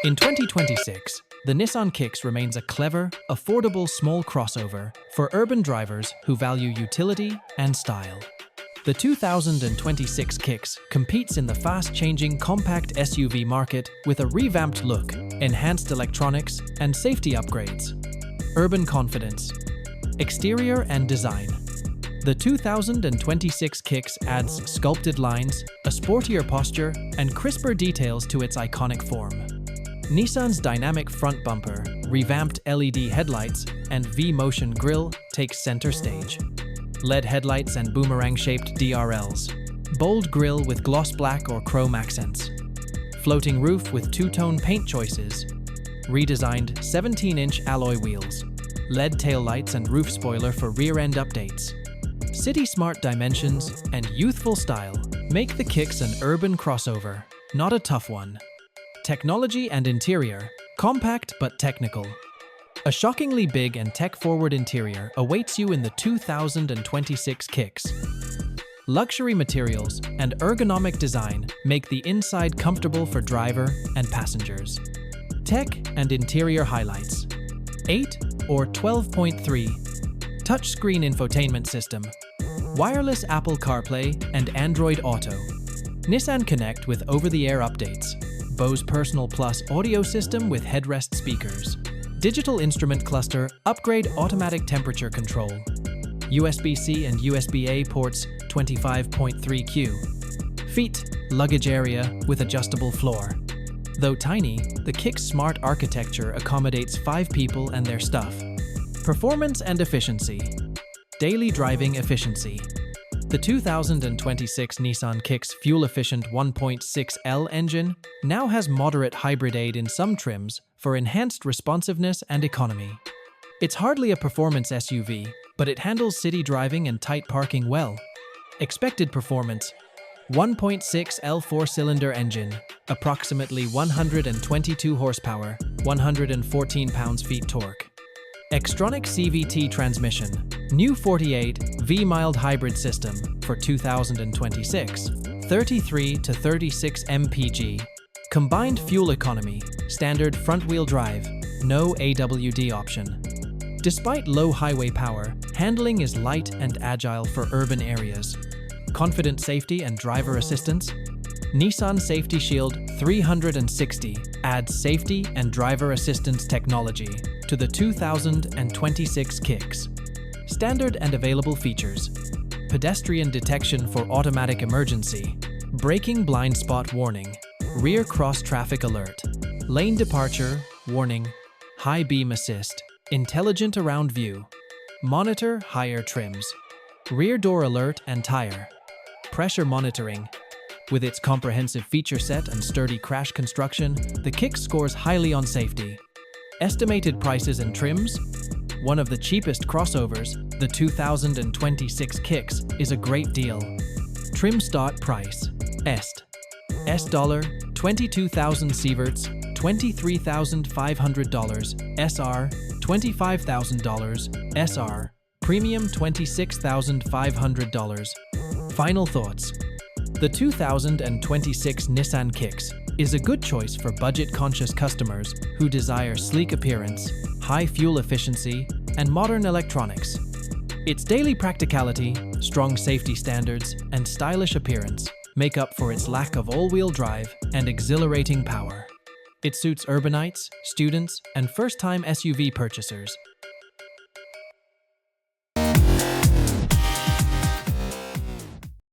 In 2026, the Nissan Kicks remains a clever, affordable small crossover for urban drivers who value utility and style. The 2026 Kicks competes in the fast-changing compact SUV market with a revamped look, enhanced electronics, and safety upgrades. Urban confidence. Exterior and design. The 2026 Kicks adds sculpted lines, a sportier posture, and crisper details to its iconic form. Nissan's dynamic front bumper, revamped LED headlights, and V-motion grille take center stage. LED headlights and boomerang-shaped DRLs. Bold grille with gloss black or chrome accents. Floating roof with two-tone paint choices. Redesigned 17-inch alloy wheels. LED taillights and roof spoiler for rear-end updates. City-smart dimensions and youthful style make the Kicks an urban crossover, not a tough one. Technology and interior, compact but technical. A shockingly big and tech-forward interior awaits you in the 2026 Kicks. Luxury materials and ergonomic design make the inside comfortable for driver and passengers. Tech and interior highlights. 8 or 12.3. Touchscreen infotainment system. Wireless Apple CarPlay and Android Auto. Nissan Connect with over-the-air updates. Bose Personal Plus audio system with headrest speakers. Digital instrument cluster, upgrade automatic temperature control. USB-C and USB-A ports 25.3Q. Feet, luggage area with adjustable floor. Though tiny, the Kicks' smart architecture accommodates 5 people and their stuff. Performance and efficiency. Daily driving efficiency. The 2026 Nissan Kicks fuel-efficient 1.6L engine now has moderate hybrid aid in some trims for enhanced responsiveness and economy. It's hardly a performance SUV, but it handles city driving and tight parking well. Expected performance: 1.6L 4-cylinder engine, approximately 122 horsepower, 114 pounds-feet torque. Xtronic CVT transmission, new 48V mild hybrid system for 2026, 33 to 36 mpg. Combined fuel economy, standard front-wheel drive, no AWD option. Despite low highway power, handling is light and agile for urban areas. Confident safety and driver assistance. Nissan Safety Shield 360 adds safety and driver assistance technology to the 2026 Kicks. Standard and available features: pedestrian detection for automatic emergency, braking blind spot warning, rear cross traffic alert, lane departure warning, high beam assist, intelligent around view, monitor higher trims, rear door alert and tire, pressure monitoring. With its comprehensive feature set and sturdy crash construction, the Kicks scores highly on safety. Estimated prices and trims. One of the cheapest crossovers, the 2026 Kicks, is a great deal. Trim start price: $22,000 sieverts, $23,500 SR, $25,000 SR, premium $26,500. Final thoughts. The 2026 Nissan Kicks is a good choice for budget-conscious customers who desire sleek appearance, high fuel efficiency, and modern electronics. Its daily practicality, strong safety standards, and stylish appearance make up for its lack of all-wheel drive and exhilarating power. It suits urbanites, students, and first-time SUV purchasers,